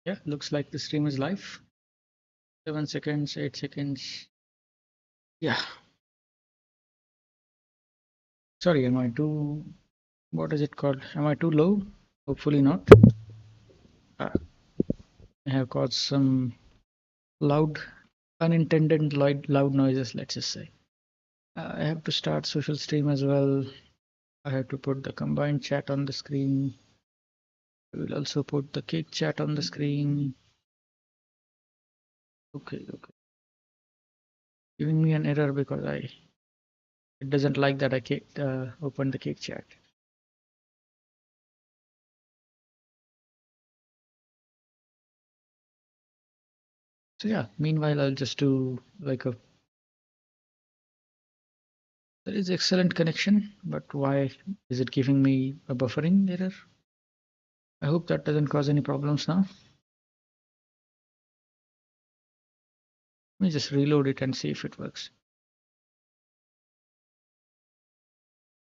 Yeah, looks like the stream is live. 7 seconds, 8 seconds. Yeah. Sorry, am I too, what is it called? Am I too low? Hopefully not. Uh, I have caused some loud, unintended loud noises, let's just say. I have to start social stream as well. I have to put the combined chat on the screen. We will also put the cake chat on the screen. Okay, okay. Giving me an error because it doesn't like that I opened the cake chat. So yeah, meanwhile I'll just do like a there is excellent connection, but why is it giving me a buffering error? I hope that doesn't cause any problems now. Let me just reload it and see if it works.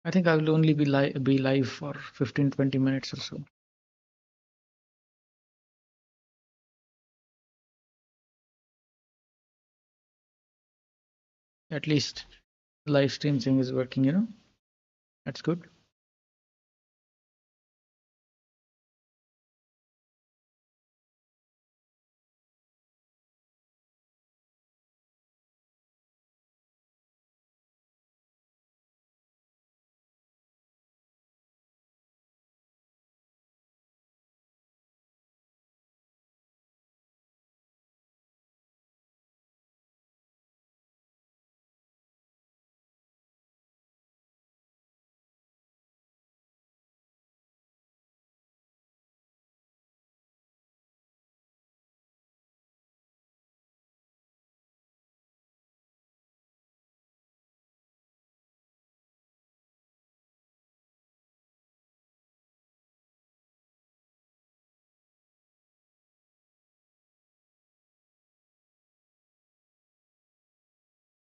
I think I will only be live for 15-20 minutes or so. At least the live stream thing is working. That's good.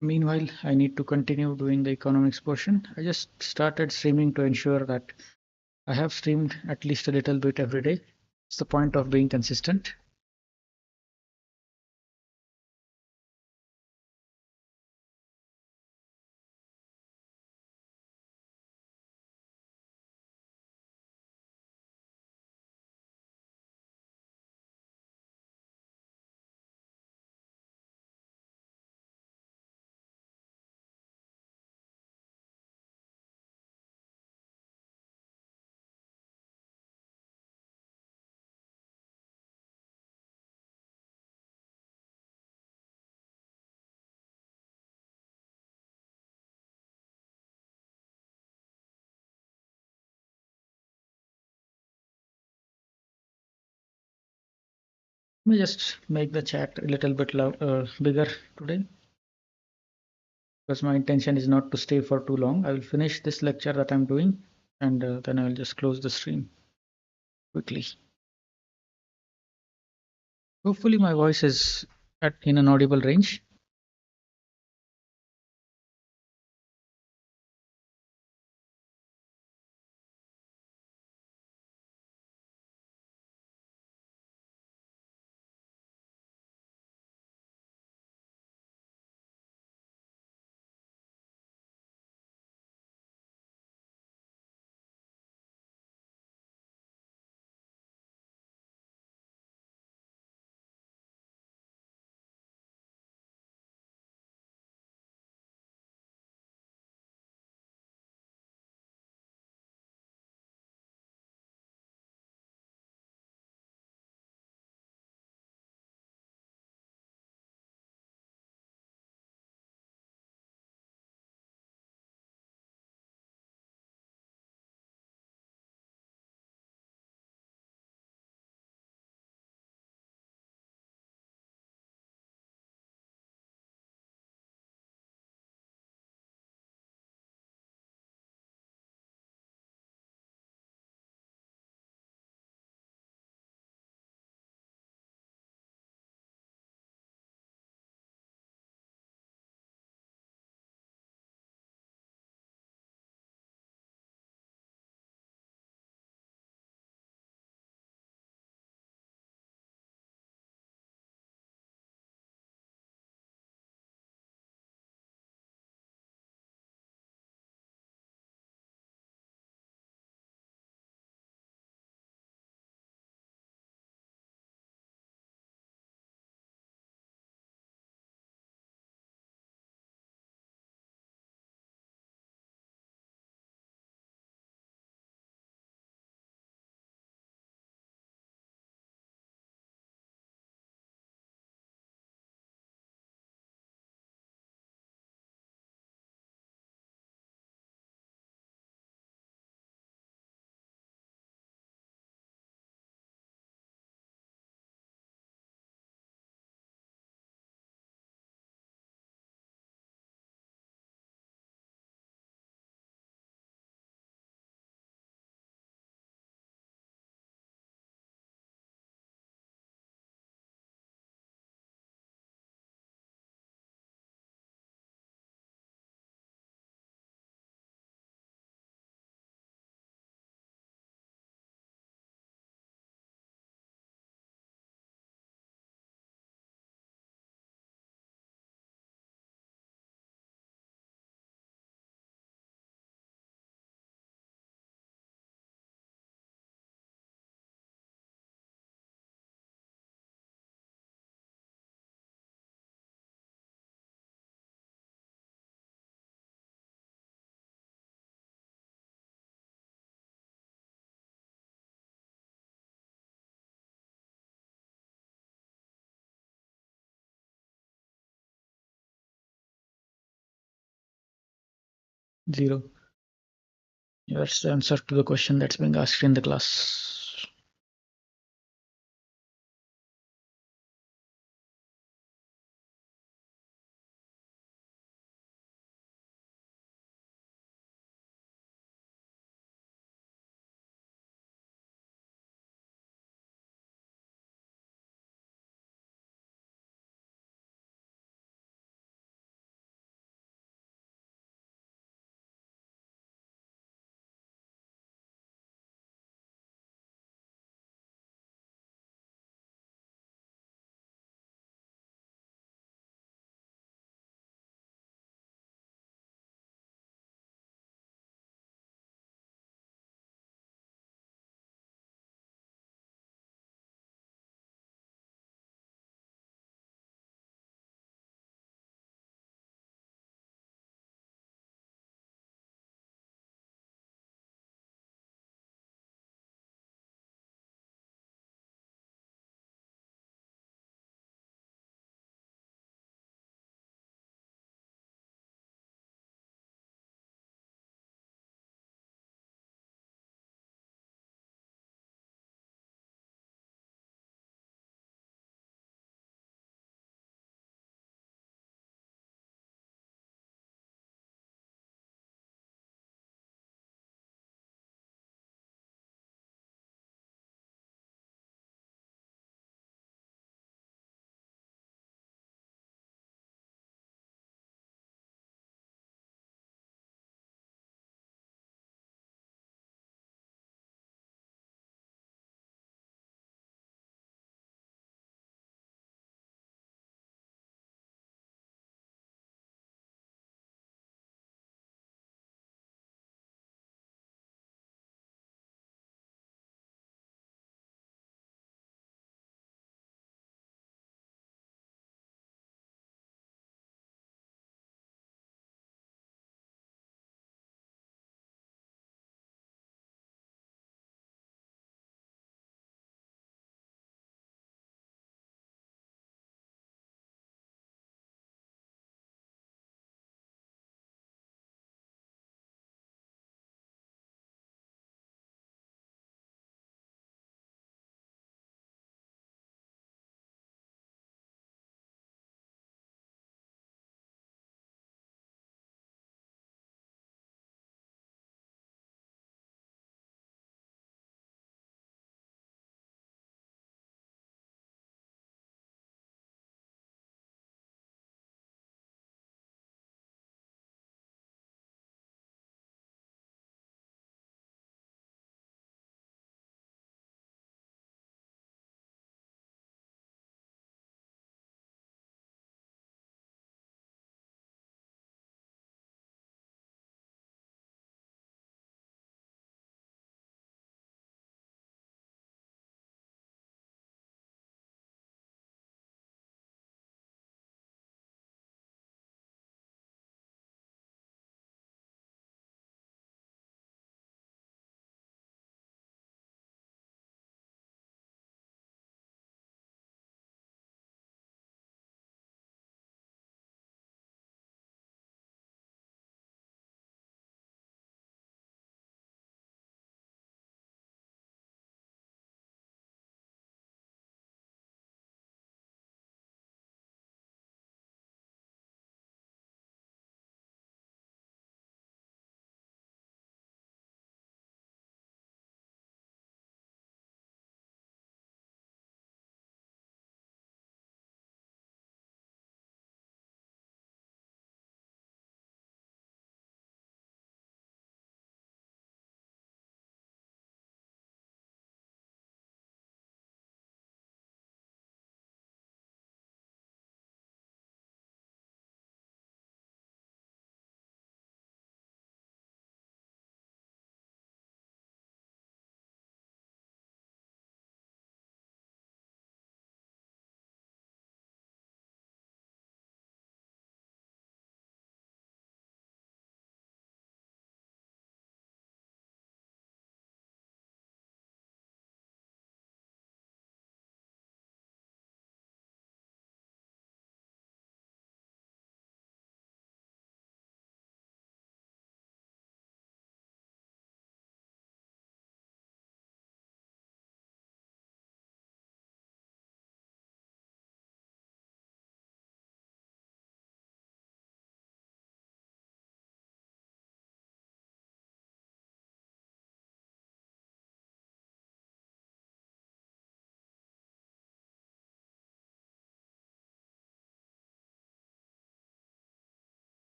Meanwhile, I need to continue doing the economics portion. I just started streaming to ensure that I have streamed at least a little bit every day. It's the point of being consistent. Let me just make the chat a little bit bigger today because my intention is not to stay for too long. I will finish this lecture that I'm doing and then I will just close the stream quickly. Hopefully my voice is in an audible range. Zero. That's the answer to the question that's being asked in the class.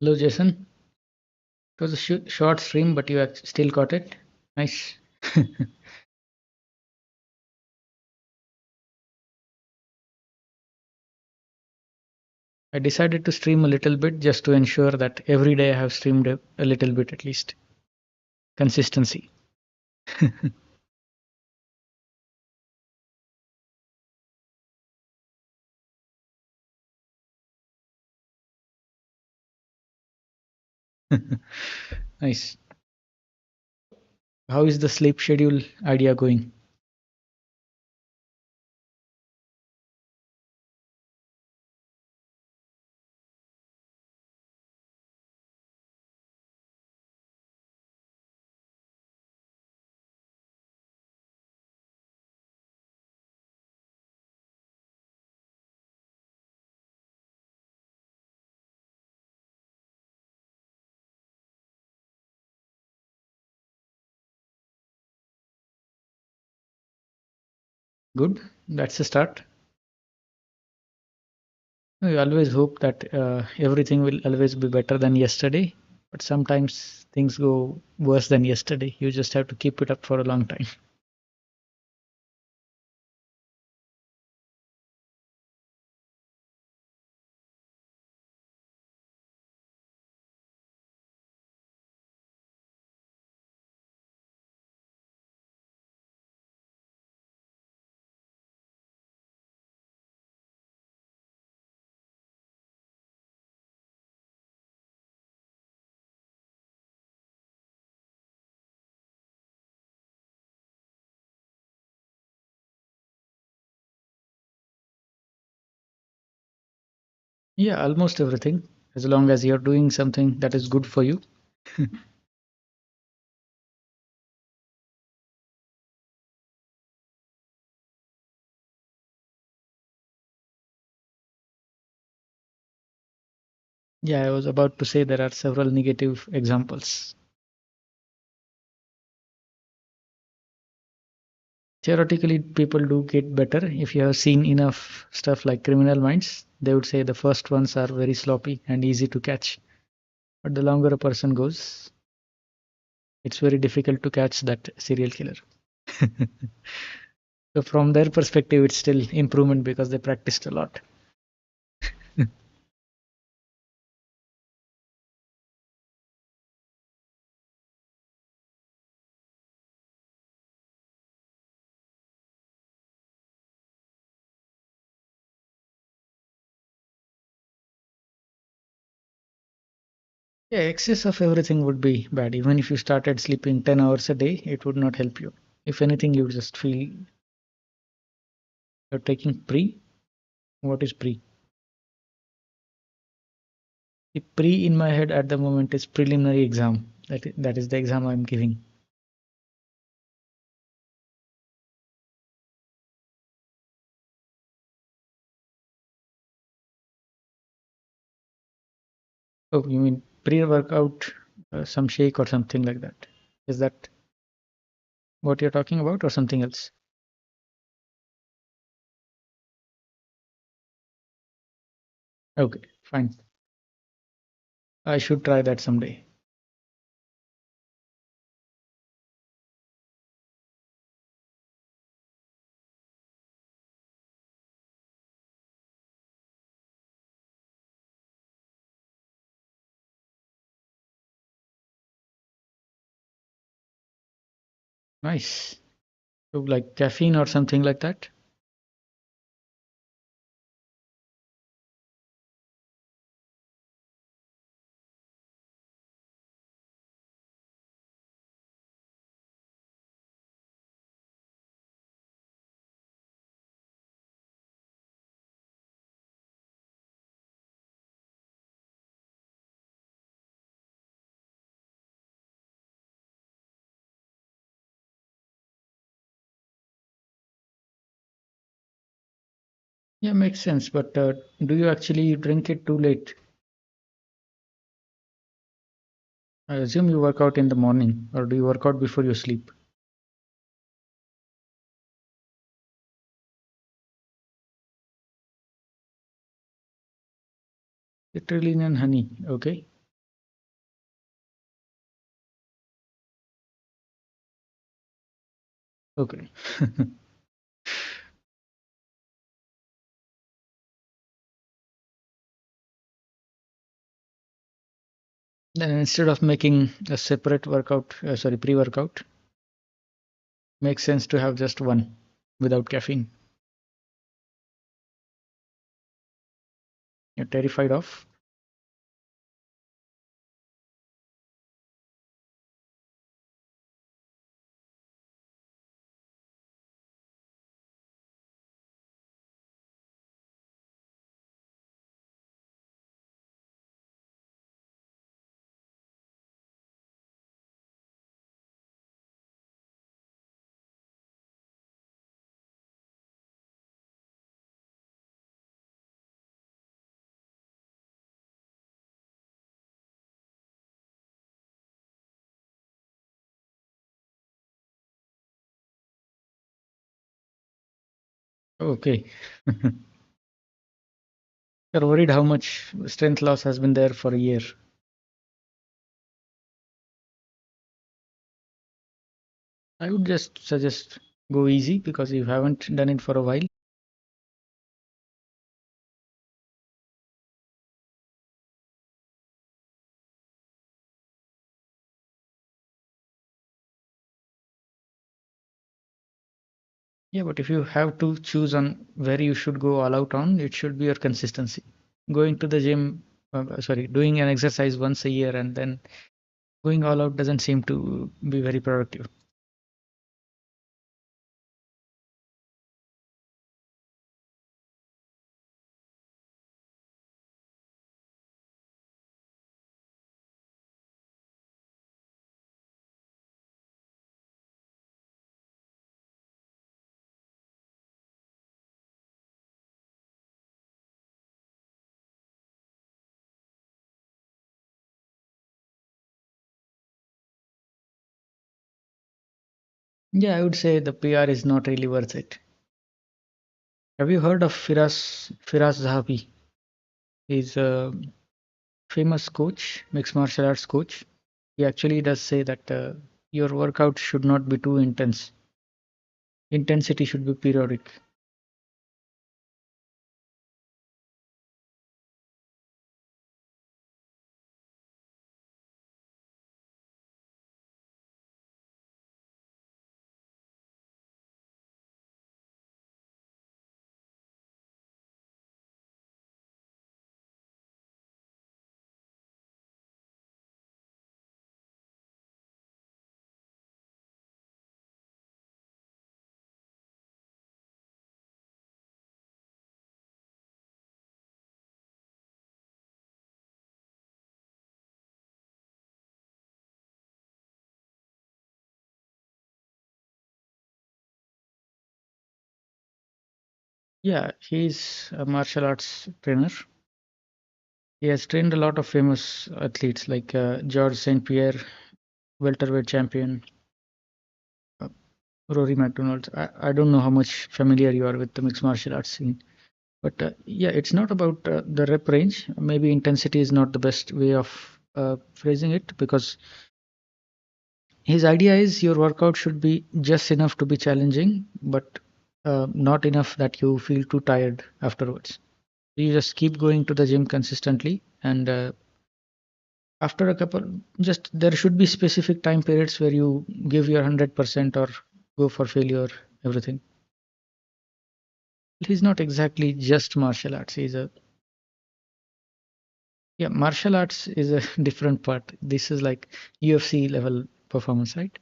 Hello, Jason. It was a short stream, but you still caught it. Nice. I decided to stream a little bit just to ensure that every day I have streamed a little bit at least. Consistency. Nice. How is the sleep schedule idea going? Good. That's a start. We always hope that everything will always be better than yesterday, but sometimes things go worse than yesterday. You just have to keep it up for a long time. Yeah, almost everything. As long as you're doing something that is good for you. Yeah, I was about to say there are several negative examples. Theoretically, people do get better. If you have seen enough stuff like Criminal Minds, they would say the first ones are very sloppy and easy to catch. But the longer a person goes, it's very difficult to catch that serial killer. So from their perspective, it's still improvement because they practiced a lot. Yeah, excess of everything would be bad. Even if you started sleeping 10 hours a day, it would not help you. If anything, you just feel you're taking pre. What is pre? The pre in my head at the moment is preliminary exam. That is the exam I'm giving. Oh, you mean pre-workout, some shake or something like that? Is that what you're talking about, or something else? Okay, fine. I should try that someday. Nice. So like caffeine or something like that? Yeah, makes sense. But do you actually drink it too late? I assume you work out in the morning, or do you work out before you sleep? Citrulline and honey. Okay. Okay. Then instead of making a separate workout, sorry, pre-workout, makes sense to have just one without caffeine. You're terrified of. Okay. You're worried how much strength loss has been there for a year. I would just suggest go easy because you haven't done it for a while. Yeah, but if you have to choose on where you should go all out on, it should be your consistency. Going to the gym, sorry, doing an exercise once a year and then going all out doesn't seem to be very productive. Yeah, I would say the PR is not really worth it. Have you heard of Firas Zahabi? He's a famous coach, mixed martial arts coach. He actually does say that your workout should not be too intense. Intensity should be periodic. Yeah, he's a martial arts trainer. He has trained a lot of famous athletes like George St. Pierre, welterweight champion, uh, Rory McDonald. I don't know how much familiar you are with the mixed martial arts scene, but yeah, it's not about the rep range. Maybe intensity is not the best way of phrasing it because his idea is your workout should be just enough to be challenging, but not enough that you feel too tired afterwards. You just keep going to the gym consistently, and after a couple, just there should be specific time periods where you give your 100% or go for failure, everything. He's not exactly just martial arts. He's a yeah, martial arts is a different part. This is like UFC level performance, right?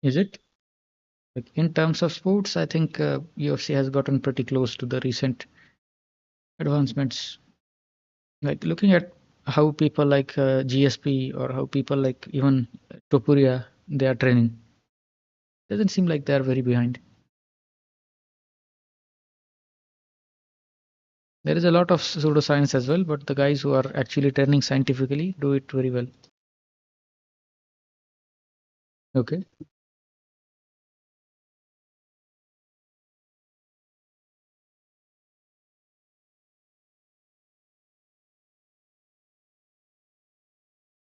Is it? Like in terms of sports, I think UFC has gotten pretty close to the recent advancements. Like looking at how people like GSP or how people like even Topuria they are training, doesn't seem like they are very behind. There is a lot of pseudoscience as well, but the guys who are actually training scientifically do it very well. Okay.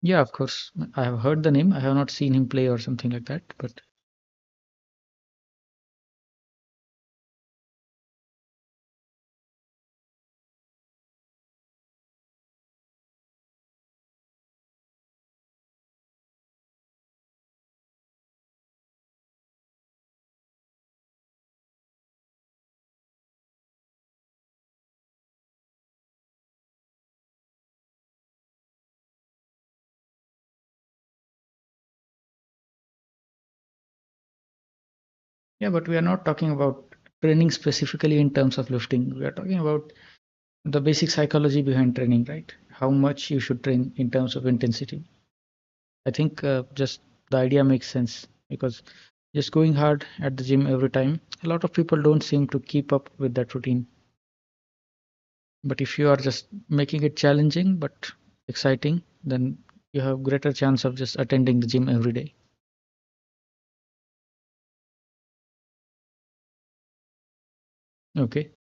Yeah, of course. I have heard the name. I have not seen him play or something like that. But yeah, but we are not talking about training specifically in terms of lifting. We are talking about the basic psychology behind training, right? How much you should train in terms of intensity. I think just the idea makes sense because just going hard at the gym every time, a lot of people don't seem to keep up with that routine. But if you are just making it challenging but exciting, then you have greater chance of just attending the gym every day. Okay.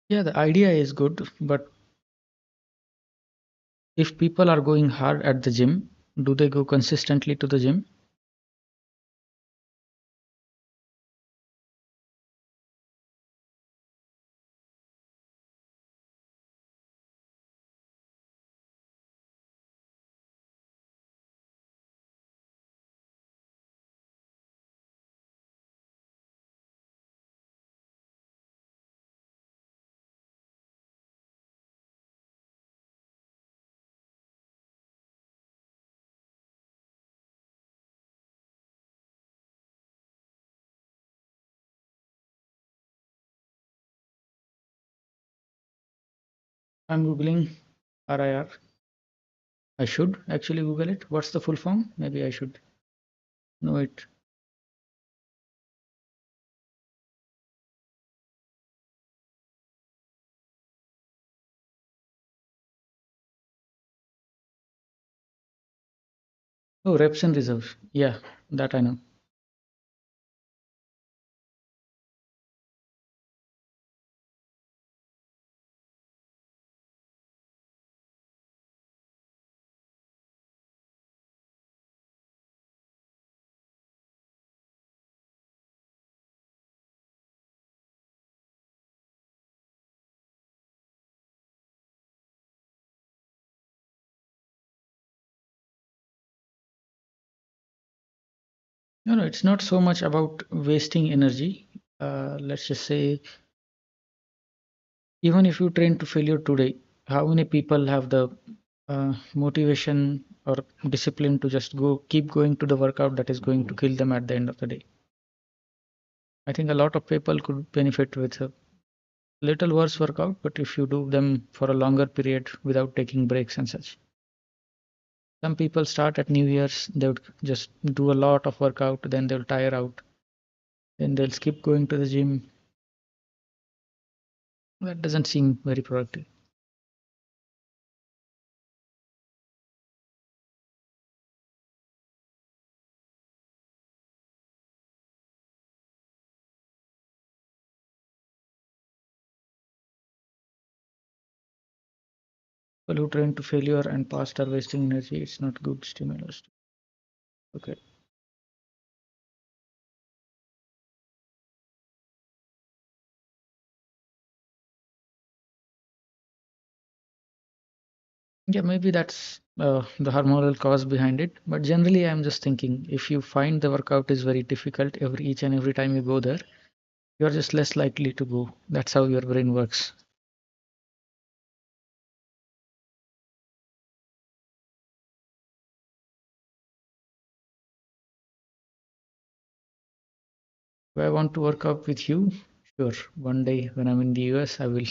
Yeah, the idea is good, but if people are going hard at the gym, do they go consistently to the gym? I'm googling RIR. I should actually Google it. What's the full form? Maybe I should know it. Oh, reps and reserve. Yeah, that I know. No, no, it's not so much about wasting energy. Let's just say, even if you train to failure today, how many people have the motivation or discipline to just keep going to the workout that is going to kill them at the end of the day? I think a lot of people could benefit with a little worse workout, but if you do them for a longer period without taking breaks and such. Some people start at New Year's, they would just do a lot of workout, then they'll tire out, then they'll skip going to the gym. That doesn't seem very productive. People who train to failure and past are wasting energy. It's not good stimulus. Okay. Yeah, maybe that's the hormonal cause behind it. But generally, I'm just thinking if you find the workout is very difficult each and every time you go there, you're just less likely to go. That's how your brain works. Do I want to work out with you? Sure. One day when I'm in the US, I will.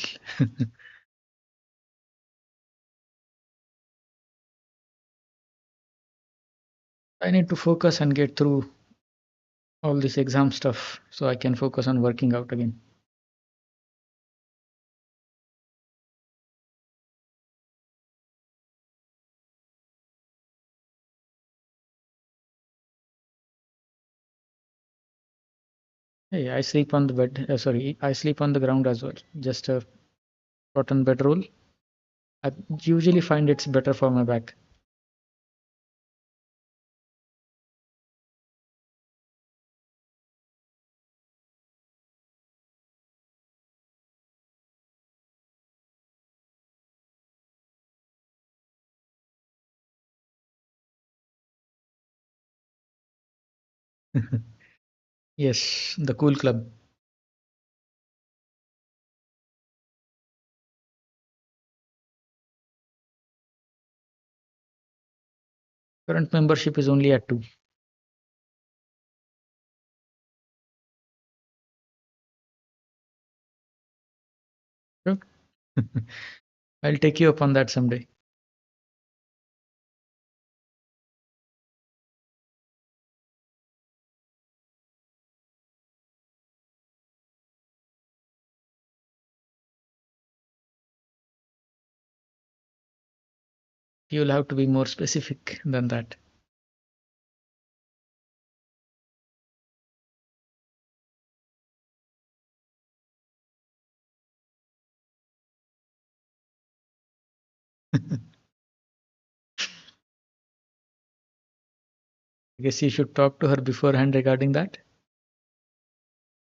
I need to focus and get through all this exam stuff so I can focus on working out again. Hey, I sleep on the bed. Sorry, I sleep on the ground as well. Just a cotton bedroll. I usually find it's better for my back. Yes, the cool club. Current membership is only at 2. Sure. I'll take you up on that someday. You'll have to be more specific than that. I guess you should talk to her beforehand regarding that.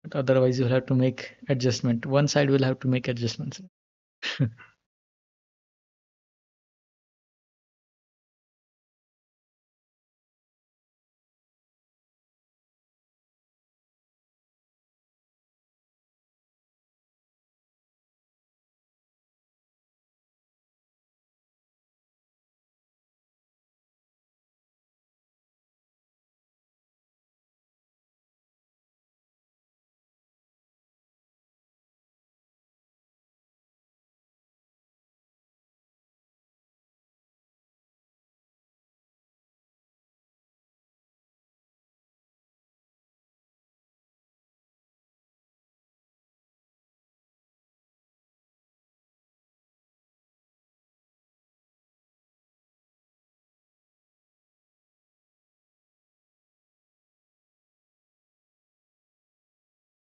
But otherwise, you'll have to make adjustment. One side will have to make adjustments.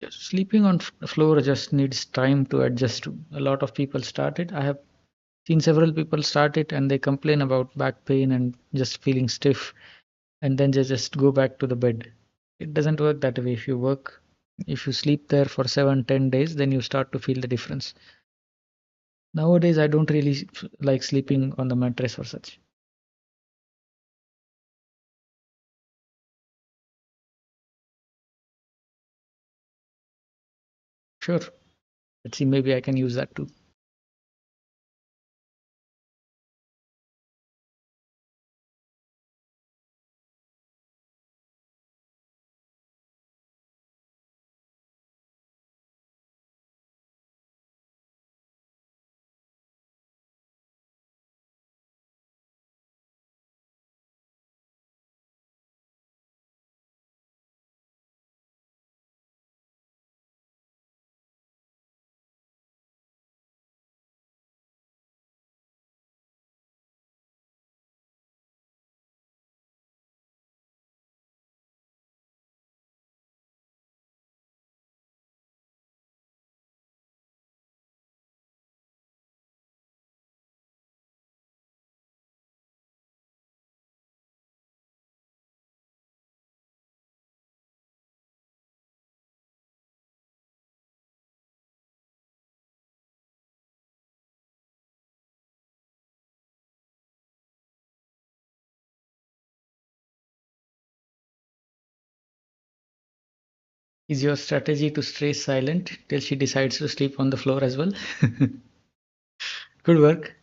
Sleeping on floor just needs time to adjust to. A lot of people start it. I have seen several people start it and they complain about back pain and just feeling stiff, and then they just go back to the bed. It doesn't work that way. If you sleep there for 7, 10 days, then you start to feel the difference. Nowadays, I don't really like sleeping on the mattress or such. Sure. Let's see, maybe I can use that too. Is your strategy to stay silent till she decides to sleep on the floor as well? Could work.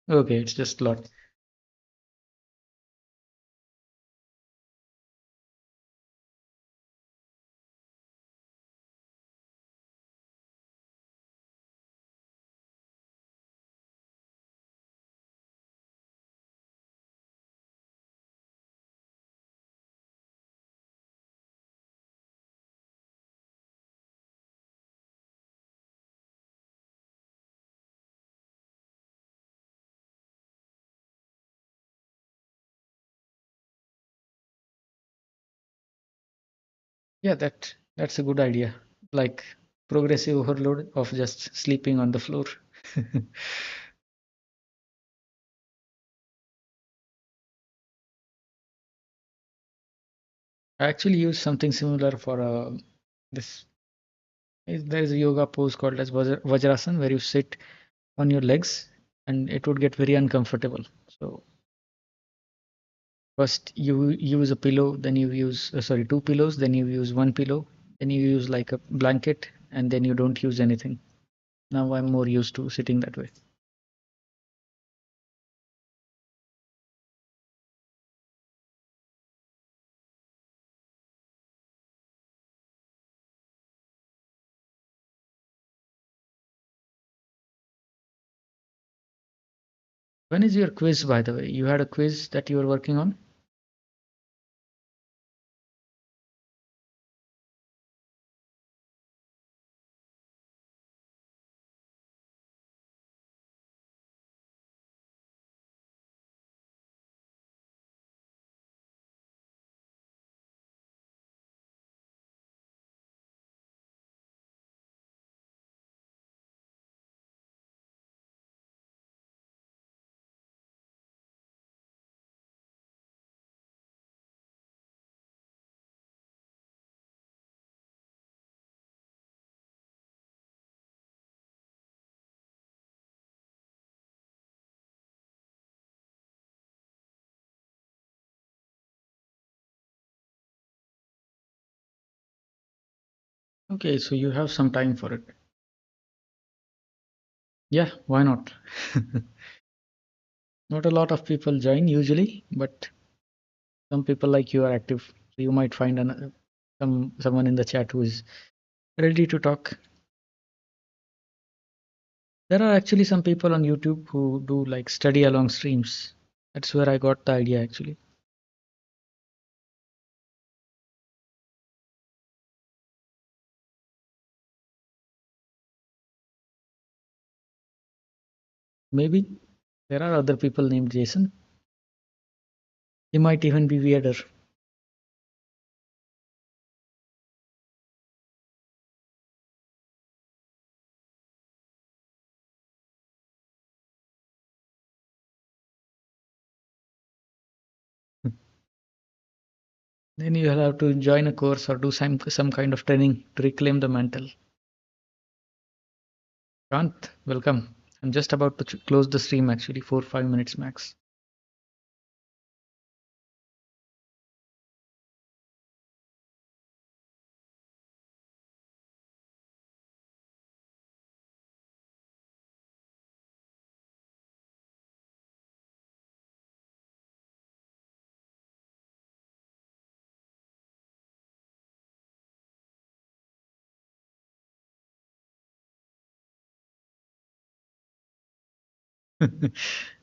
Okay, it's just a lot. Yeah, that's a good idea. Like progressive overload of just sleeping on the floor. I actually use something similar for this. There is a yoga pose called as Vajrasan where you sit on your legs and it would get very uncomfortable. So first you use a pillow, then you use sorry, two pillows, then you use one pillow, then you use like a blanket, and then you don't use anything. Now I'm more used to sitting that way. When is your quiz, by the way? You had a quiz that you were working on? Okay, so you have some time for it. Yeah, why not? Not a lot of people join usually, but some people like you are active. So you might find someone in the chat who is ready to talk. There are actually some people on YouTube who do like study along streams. That's where I got the idea actually. Maybe there are other people named Jason. He might even be weirder. Then you'll have to join a course or do some kind of training to reclaim the mantle. Kant, welcome. I'm just about to close the stream actually, 4 5 minutes max.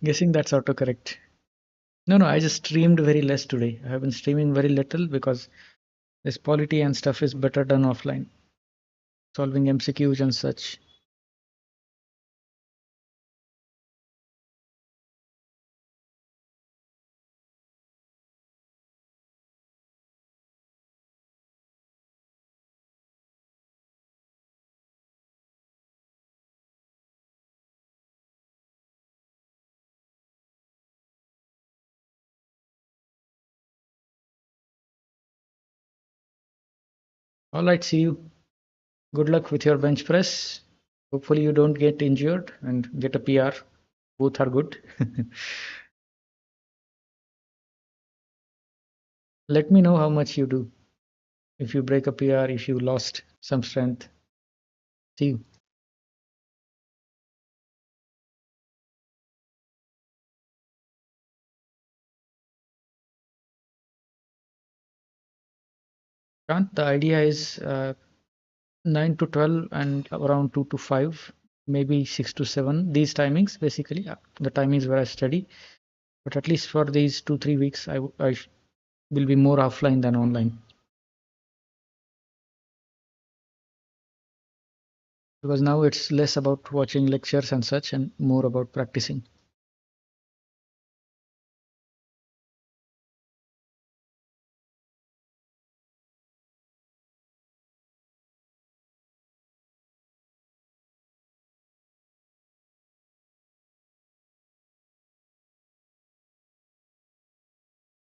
Guessing that's autocorrect. No, no, I just streamed very less today. I have been streaming very little because this polity and stuff is better done offline. Solving MCQs and such. All right, see you. Good luck with your bench press. Hopefully you don't get injured and get a PR. Both are good. Let me know how much you do. If you break a PR, if you lost some strength. See you. Grant, the idea is 9 to 12 and around 2 to 5, maybe 6 to 7. These timings, basically, the timings where I study. But at least for these 2 3 weeks, I will be more offline than online. Because now it's less about watching lectures and such and more about practicing.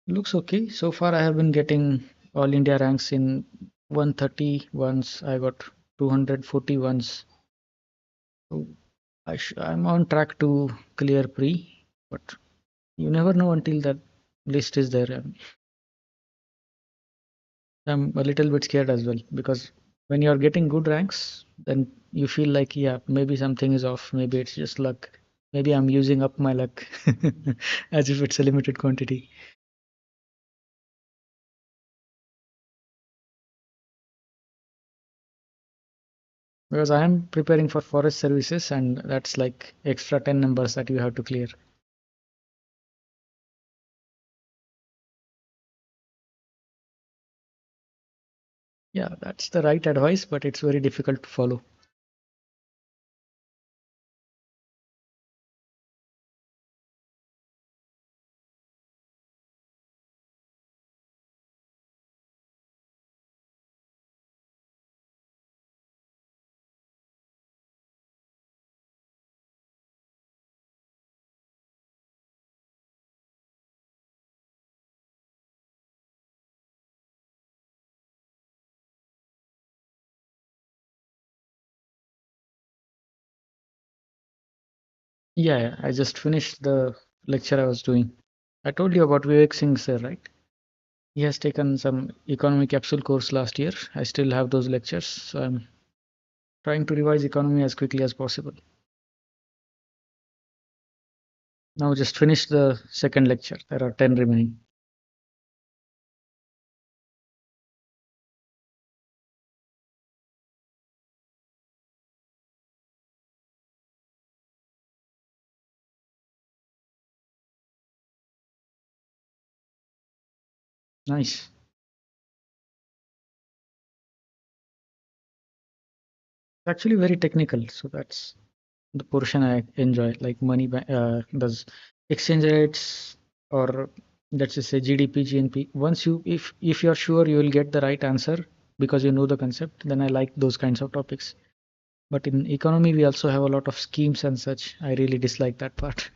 Looks okay. So far, I have been getting all India ranks in 130 once. I got 240 once. So I'm on track to clear pre, but you never know until that list is there. I'm a little bit scared as well because when you're getting good ranks, then you feel like, yeah, maybe something is off. Maybe it's just luck. Maybe I'm using up my luck as if it's a limited quantity. Because I am preparing for forest services, and that's like extra 10 numbers that you have to clear. Yeah, that's the right advice, but it's very difficult to follow. Yeah, I just finished the lecture I was doing. I told you about Vivek Singh, sir, right? He has taken some economy capsule course last year. I still have those lectures, so I'm trying to revise economy as quickly as possible. Now just finish the second lecture. There are 10 remaining. Nice. Actually very technical, so that's the portion I enjoy, like does exchange rates, or let's just say GDP, GNP. Once you, if you're sure you will get the right answer because you know the concept, then I like those kinds of topics. But in economy, we also have a lot of schemes and such. I really dislike that part.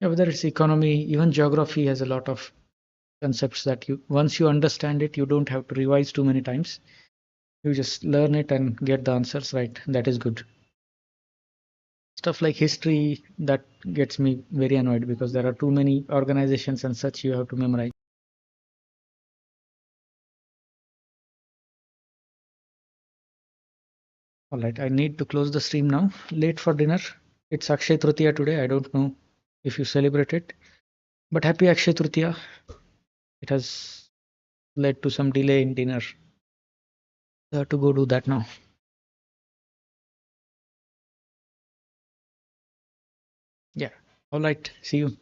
Yeah, whether it's economy, even geography has a lot of concepts that you, once you understand it, you don't have to revise too many times. You just learn it and get the answers right. That is good. Stuff like history, that gets me very annoyed because there are too many organizations and such you have to memorize. All right, I need to close the stream now. Late for dinner. It's Akshay Tritiya today. I don't know if you celebrate it, but happy Akshay Tritiya. It has led to some delay in dinner. I have to go do that now. Yeah. All right. See you.